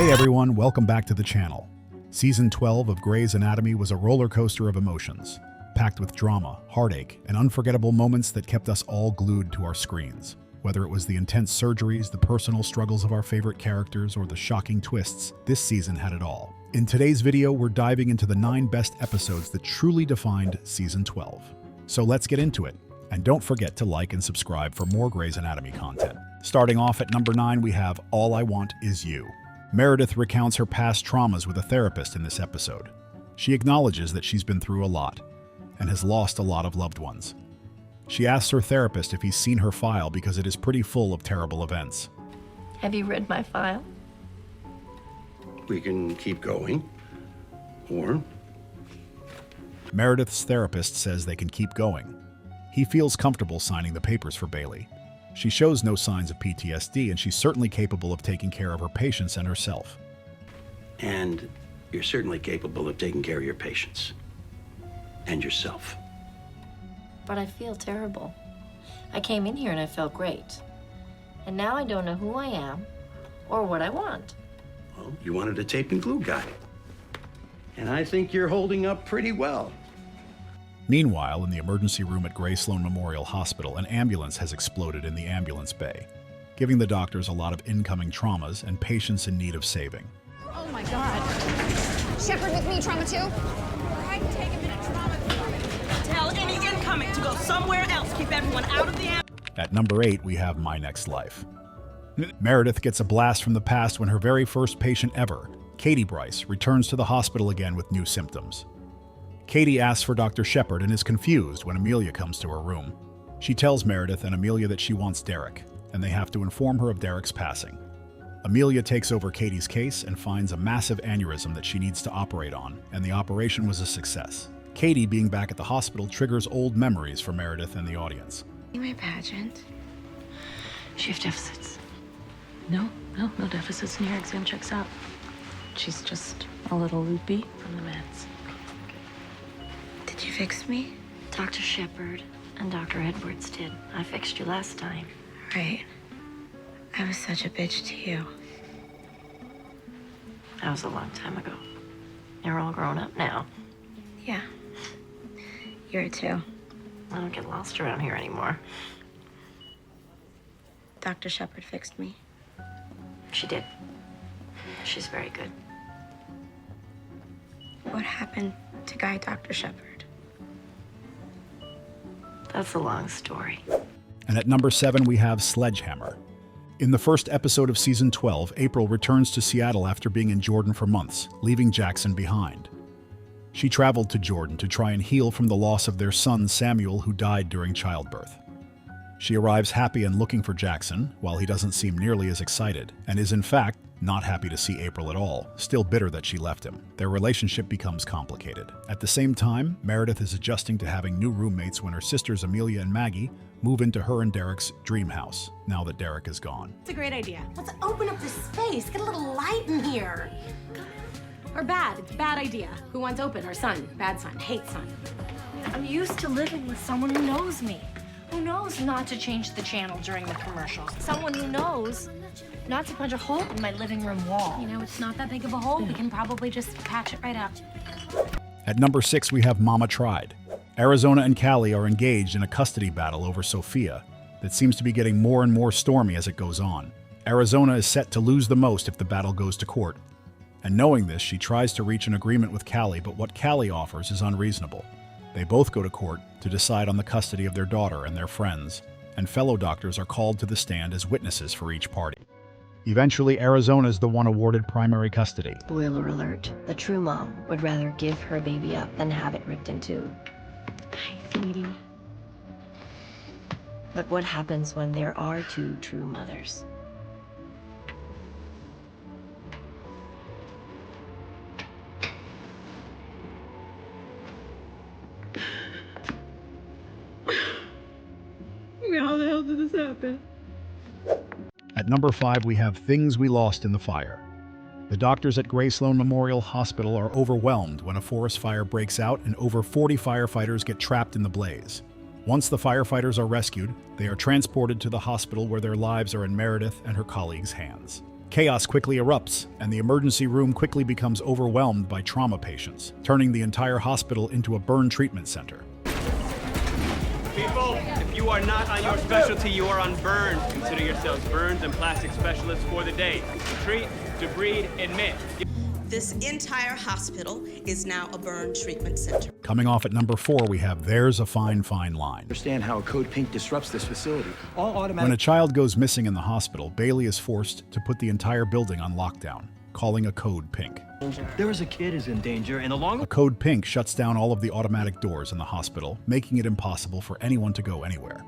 Hey everyone, welcome back to the channel. Season 12 of Grey's Anatomy was a roller coaster of emotions, packed with drama, heartache, and unforgettable moments that kept us all glued to our screens. Whether it was the intense surgeries, the personal struggles of our favorite characters, or the shocking twists, this season had it all. In today's video, we're diving into the 9 best episodes that truly defined Season 12. So let's get into it. And don't forget to like and subscribe for more Grey's Anatomy content. Starting off at number 9, we have All I Want Is You. Meredith recounts her past traumas with a therapist in this episode. She acknowledges that she's been through a lot and has lost a lot of loved ones. She asks her therapist if he's seen her file because it is pretty full of terrible events. Have you read my file? We can keep going, or... Meredith's therapist says they can keep going. He feels comfortable signing the papers for Bailey. She shows no signs of PTSD, and she's certainly capable of taking care of her patients and herself. And you're certainly capable of taking care of your patients. And yourself. But I feel terrible. I came in here and I felt great. And now I don't know who I am or what I want. Well, you wanted a tape and glue guy. And I think you're holding up pretty well. Meanwhile, in the emergency room at Gray Sloan Memorial Hospital, an ambulance has exploded in the ambulance bay, giving the doctors a lot of incoming traumas and patients in need of saving. Oh my God. Shepherd with me, trauma 2. Take a minute, trauma. Tell any incoming to go somewhere else. Keep everyone out of the ambulance. At number 8, we have My Next Life. Meredith gets a blast from the past when her very first patient ever, Katie Bryce, returns to the hospital again with new symptoms. Katie asks for Dr. Shepherd and is confused when Amelia comes to her room. She tells Meredith and Amelia that she wants Derek, and they have to inform her of Derek's passing. Amelia takes over Katie's case and finds a massive aneurysm that she needs to operate on, and the operation was a success. Katie being back at the hospital triggers old memories for Meredith and the audience. My pageant. Shift deficits. No deficits in here. Exam checks out. She's just a little loopy from the meds. Did you fix me? Dr. Shepherd and Dr. Edwards did. I fixed you last time. Right. I was such a bitch to you. That was a long time ago. You're all grown up now. Yeah. You're too. I don't get lost around here anymore. Dr. Shepherd fixed me. She did. She's very good. What happened to Guy Dr. Shepherd? That's a long story. And at number 7, we have Sledgehammer. In the first episode of Season 12, April returns to Seattle after being in Jordan for months, leaving Jackson behind. She traveled to Jordan to try and heal from the loss of their son, Samuel, who died during childbirth. She arrives happy and looking for Jackson, while he doesn't seem nearly as excited, and is in fact not happy to see April at all, still bitter that she left him. Their relationship becomes complicated. At the same time, Meredith is adjusting to having new roommates when her sisters Amelia and Maggie move into her and Derek's dream house, now that Derek is gone. It's a great idea. Let's open up this space, get a little light in here. Or bad, it's a bad idea. Who wants open? Or sun? Bad sun, hate sun. I'm used to living with someone who knows me. Who knows not to change the channel during the commercials. Someone who knows not to punch a hole in my living room wall. You know, it's not that big of a hole. We can probably just patch it right up. At number 6, we have Mama Tried. Arizona and Callie are engaged in a custody battle over Sophia that seems to be getting more and more stormy as it goes on. Arizona is set to lose the most if the battle goes to court. And knowing this, she tries to reach an agreement with Callie, but what Callie offers is unreasonable. They both go to court to decide on the custody of their daughter and their friends, and fellow doctors are called to the stand as witnesses for each party. Eventually, Arizona is the one awarded primary custody. Spoiler alert. The true mom would rather give her baby up than have it ripped in two. Hi, sweetie. But what happens when there are two true mothers? How the hell did this happen? At number 5, we have Things We Lost in the Fire. The doctors at Gray Sloan Memorial Hospital are overwhelmed when a forest fire breaks out and over 40 firefighters get trapped in the blaze. Once the firefighters are rescued, they are transported to the hospital where their lives are in Meredith and her colleagues' hands. Chaos quickly erupts, and the emergency room quickly becomes overwhelmed by trauma patients, turning the entire hospital into a burn treatment center. People, if you are not on your specialty, you are on burns. Consider yourselves burns and plastic specialists for the day. Treat, debride, admit. This entire hospital is now a burn treatment center. Coming off at number 4, we have There's a Fine, Fine Line. Understand how a code pink disrupts this facility. All automatic. When a child goes missing in the hospital, Bailey is forced to put the entire building on lockdown, calling a code pink. There is a kid who's in danger, and A code pink shuts down all of the automatic doors in the hospital, making it impossible for anyone to go anywhere.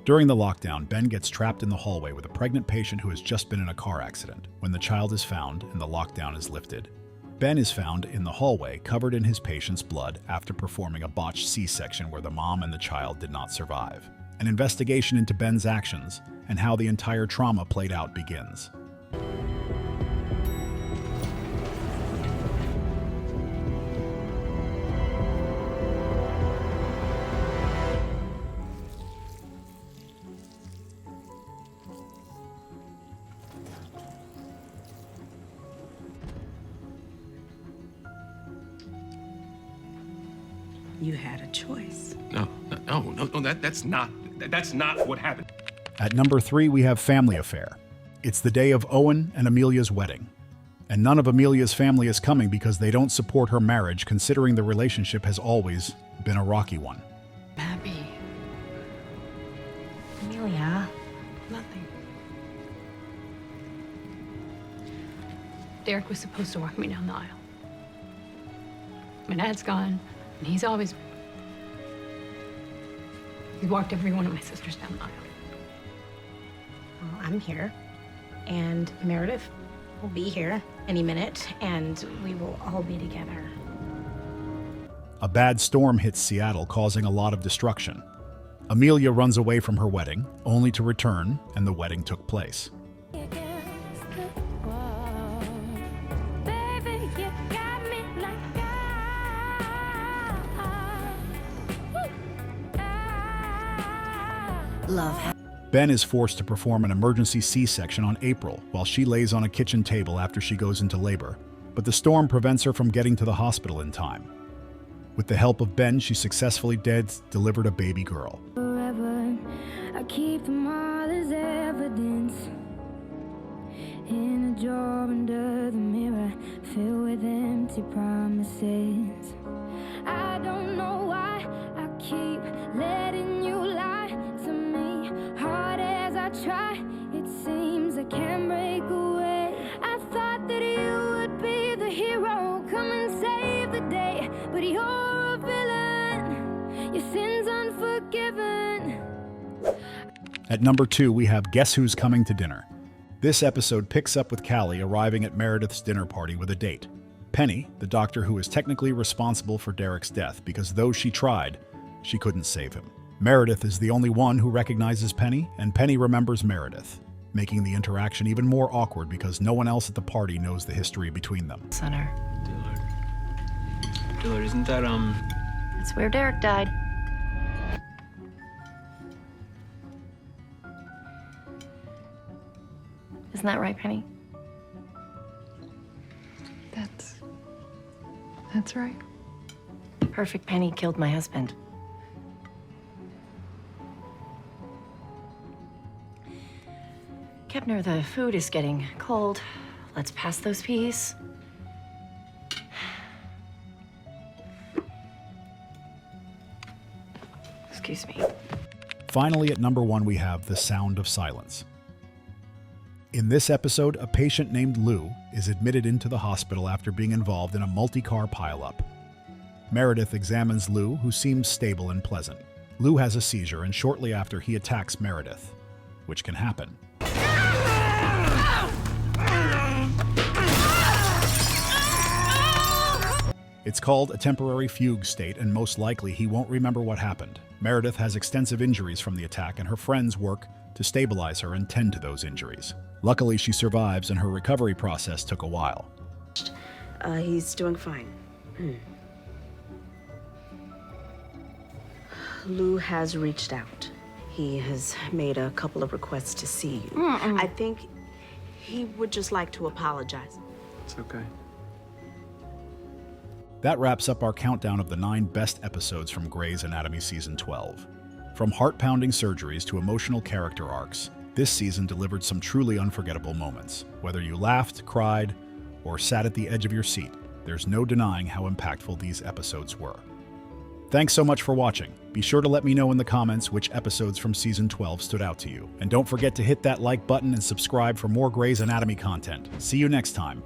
During the lockdown, Ben gets trapped in the hallway with a pregnant patient who has just been in a car accident. When the child is found and the lockdown is lifted, Ben is found in the hallway covered in his patient's blood after performing a botched C-section where the mom and the child did not survive. An investigation into Ben's actions and how the entire trauma played out begins. You had a choice. No, that's not what happened. At number 3, we have Family Affair. It's the day of Owen and Amelia's wedding. And none of Amelia's family is coming because they don't support her marriage, considering the relationship has always been a rocky one. Abby. Amelia. Nothing. Derek was supposed to walk me down the aisle. My dad's gone, and he's walked every one of my sisters down the aisle. Well, I'm here, and Meredith will be here any minute, and we will all be together. A bad storm hits Seattle, causing a lot of destruction. Amelia runs away from her wedding, only to return, and the wedding took place. Ben is forced to perform an emergency C-section on April while she lays on a kitchen table after she goes into labor, but the storm prevents her from getting to the hospital in time. With the help of Ben, she successfully delivered a baby girl. Forever, I keep them all as evidence in a jar under the mirror, filled with empty promises. I don't know why I keep letting you lie to me. Hard as I try, it seems I can't break away. I thought that you would be the hero, come and save the day, but you're a villain. Your sin's unforgiven. At number 2, we have Guess Who's Coming to Dinner. This episode picks up with Callie arriving at Meredith's dinner party with a date. Penny, the doctor who is technically responsible for Derek's death because though she tried, she couldn't save him. Meredith is the only one who recognizes Penny, and Penny remembers Meredith, making the interaction even more awkward because no one else at the party knows the history between them. Center. Dillard, isn't that, That's where Derek died. Isn't that right, Penny? That's right. Perfect Penny killed my husband. Kepner, the food is getting cold. Let's pass those peas. Excuse me. Finally, at number 1, we have The Sound of Silence. In this episode, a patient named Lou is admitted into the hospital after being involved in a multi-car pileup. Meredith examines Lou, who seems stable and pleasant. Lou has a seizure, and shortly after, he attacks Meredith, which can happen. It's called a temporary fugue state, and most likely he won't remember what happened. Meredith has extensive injuries from the attack, and her friends work to stabilize her and tend to those injuries. Luckily, she survives, and her recovery process took a while. He's doing fine. Lou has reached out. He has made a couple of requests to see you. I think He would just like to apologize. It's okay. That wraps up our countdown of the 9 best episodes from Grey's Anatomy Season 12. From heart-pounding surgeries to emotional character arcs, this season delivered some truly unforgettable moments. Whether you laughed, cried, or sat at the edge of your seat, there's no denying how impactful these episodes were. Thanks so much for watching. Be sure to let me know in the comments which episodes from Season 12 stood out to you. And don't forget to hit that like button and subscribe for more Grey's Anatomy content. See you next time.